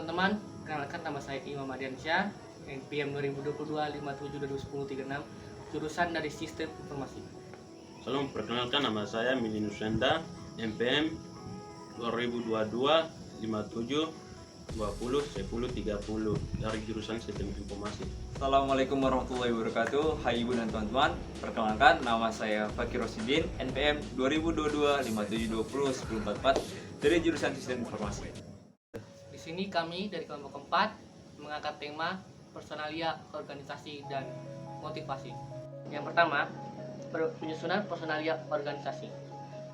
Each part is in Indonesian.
teman-teman, kenalkan nama saya Imam Adiansyah, NPM 2022-57-2010-36, jurusan dari Sistem Informasi. Salam, perkenalkan nama saya Mili Nusenda, NPM 2022-57-20-10-30 dari jurusan Sistem Informasi. Assalamualaikum warahmatullahi wabarakatuh. Hai ibu dan teman-teman, perkenalkan nama saya Fakir Rosidin, NPM 2022-57-20-10-44 dari jurusan Sistem Informasi. Di sini kami dari kelompok 4 mengangkat tema personalia, organisasi, dan motivasi. Yang pertama, penyusunan personalia organisasi.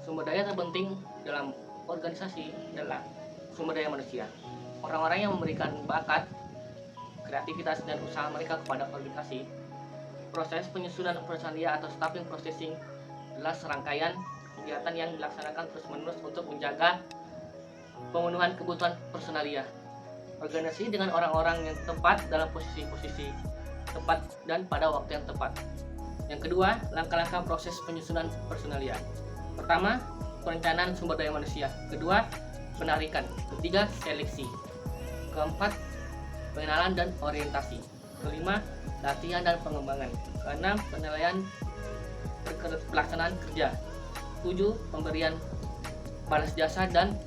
Sumber daya terpenting dalam organisasi adalah sumber daya manusia. Orang-orang yang memberikan bakat, kreativitas, dan usaha mereka kepada organisasi. Proses penyusunan personalia atau staffing processing adalah serangkaian kegiatan yang dilaksanakan terus-menerus untuk menjaga pemenuhan kebutuhan personalia organisasi dengan orang-orang yang tepat dalam posisi-posisi tepat dan pada waktu yang tepat. Yang kedua, langkah-langkah proses penyusunan personalia. Pertama, perencanaan sumber daya manusia. Kedua, penarikan. Ketiga, seleksi. Keempat, pengenalan dan orientasi. Kelima, latihan dan pengembangan. Keenam, penilaian pelaksanaan kerja. 7, pemberian balas jasa dan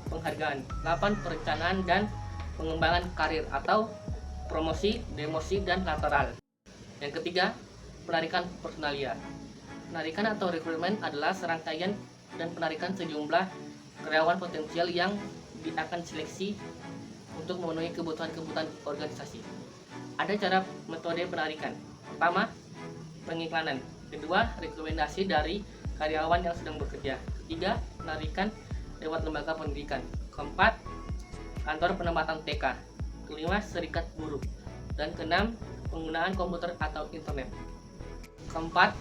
penghargaan. 8, perencanaan dan pengembangan karir atau promosi, demosi, dan lateral. Yang ketiga, penarikan personalia. Penarikan atau rekrutmen adalah serangkaian dan penarikan sejumlah karyawan potensial yang akan seleksi untuk memenuhi kebutuhan-kebutuhan organisasi. Ada cara metode penarikan. Pertama, pengiklanan. Kedua, rekomendasi dari karyawan yang sedang bekerja. Ketiga, penarikan lewat lembaga pendidikan. Keempat, kantor penempatan TK. Kelima, serikat buruh. Dan keenam, penggunaan komputer atau internet. Keempat,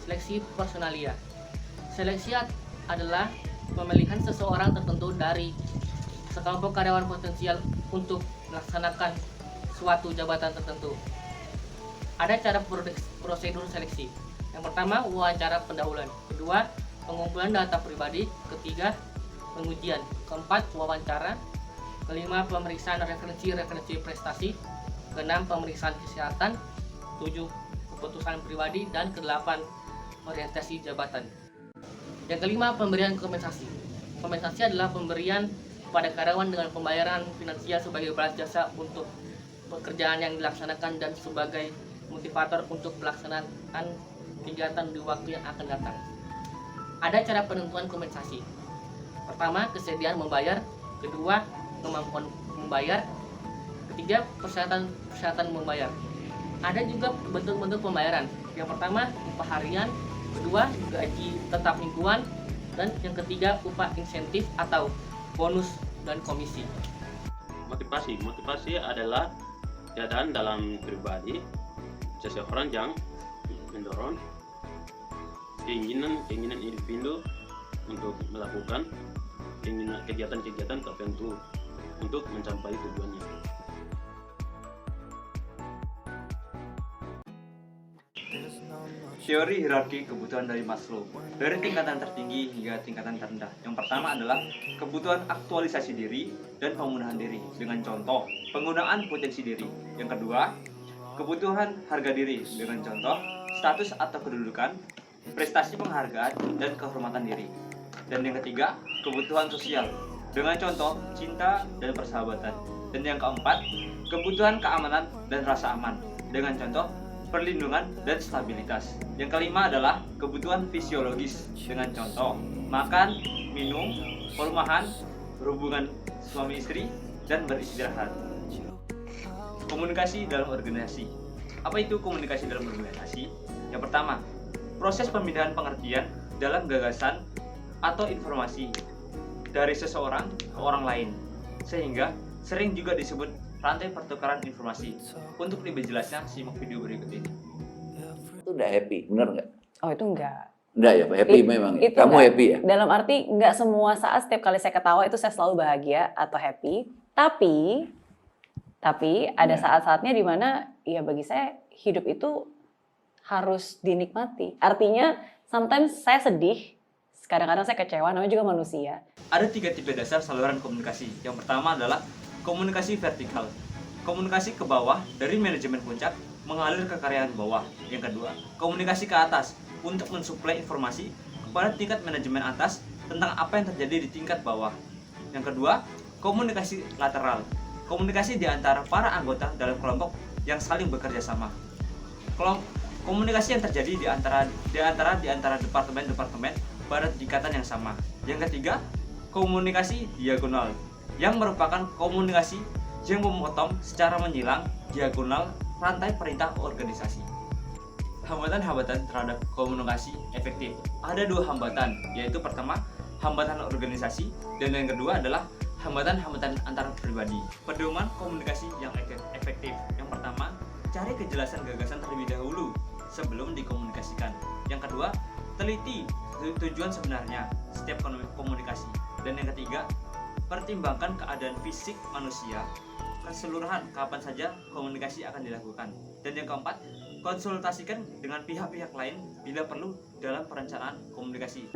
seleksi personalia. Seleksi adalah pemilihan seseorang tertentu dari sekelompok karyawan potensial untuk melaksanakan suatu jabatan tertentu. Ada cara prosedur seleksi. Yang pertama, wawancara pendahuluan. Kedua, pengumpulan data pribadi. Ketiga, pengujian. Keempat, wawancara. Kelima, pemeriksaan referensi prestasi. Keenam, pemeriksaan kesehatan. 7, keputusan pribadi. Dan kedelapan, orientasi jabatan. Yang kelima, pemberian kompensasi. Kompensasi adalah pemberian kepada karyawan dengan pembayaran finansial sebagai balas jasa untuk pekerjaan yang dilaksanakan dan sebagai motivator untuk pelaksanaan kegiatan di waktu yang akan datang. Ada cara penentuan kompensasi. Pertama, kesediaan membayar. Kedua, kemampuan membayar. Ketiga, persyaratan membayar. Ada juga bentuk-bentuk pembayaran. Yang pertama, upah harian. Kedua, gaji tetap mingguan. Dan yang ketiga, upah insentif atau bonus dan komisi. Motivasi adalah keadaan dalam pribadi seseorang yang mendorong keinginan individu untuk melakukan kegiatan-kegiatan tertentu untuk mencapai tujuannya. Teori hierarki kebutuhan dari Maslow, dari tingkatan tertinggi hingga tingkatan terendah. Yang pertama adalah kebutuhan aktualisasi diri dan pemenuhan diri dengan contoh penggunaan potensi diri. Yang kedua, kebutuhan harga diri dengan contoh status atau kedudukan, prestasi penghargaan, dan kehormatan diri. Dan yang ketiga, kebutuhan sosial dengan contoh cinta dan persahabatan. Dan yang keempat, kebutuhan keamanan dan rasa aman dengan contoh perlindungan dan stabilitas. Yang kelima adalah kebutuhan fisiologis dengan contoh makan, minum, perumahan, berhubungan suami istri, dan beristirahat. Komunikasi dalam organisasi. Apa itu komunikasi dalam organisasi? Yang pertama, proses pemindahan pengertian dalam gagasan atau informasi dari seseorang ke orang lain, sehingga sering juga disebut rantai pertukaran informasi. Untuk lebih jelasnya, simak video berikut ini. Itu udah happy, bener nggak? Oh itu enggak. Enggak ya, happy memang. Ya? Itu Kamu enggak. happy ya? Dalam arti enggak semua saat setiap kali saya ketawa itu saya selalu bahagia atau happy. Tapi ada saat-saatnya di mana ya bagi saya hidup itu harus dinikmati. Artinya sometimes saya sedih, kadang-kadang saya kecewa, namanya juga manusia. Ada 3 tipe dasar saluran komunikasi. Yang pertama adalah Komunikasi vertikal. Komunikasi ke bawah dari manajemen puncak mengalir ke karyawan bawah. Yang kedua, komunikasi ke atas untuk mensuplai informasi kepada tingkat manajemen atas tentang apa yang terjadi di tingkat bawah. Yang kedua, komunikasi lateral. Komunikasi di antara para anggota dalam kelompok yang saling bekerja sama. Komunikasi yang terjadi di antara departemen-departemen pada tingkatan yang sama. Yang ketiga, komunikasi diagonal, yang merupakan komunikasi yang memotong secara menyilang diagonal rantai perintah organisasi. Hambatan-hambatan terhadap komunikasi efektif. Ada dua hambatan, yaitu pertama, hambatan organisasi, dan yang kedua adalah hambatan-hambatan antar pribadi. Pedoman komunikasi yang efektif. Yang pertama, cari kejelasan gagasan terlebih dahulu sebelum dikomunikasikan. Yang kedua, teliti tujuan sebenarnya setiap komunikasi. Dan yang ketiga, pertimbangkan keadaan fisik manusia keseluruhan kapan saja komunikasi akan dilakukan. Dan yang keempat, konsultasikan dengan pihak-pihak lain bila perlu dalam perencanaan komunikasi.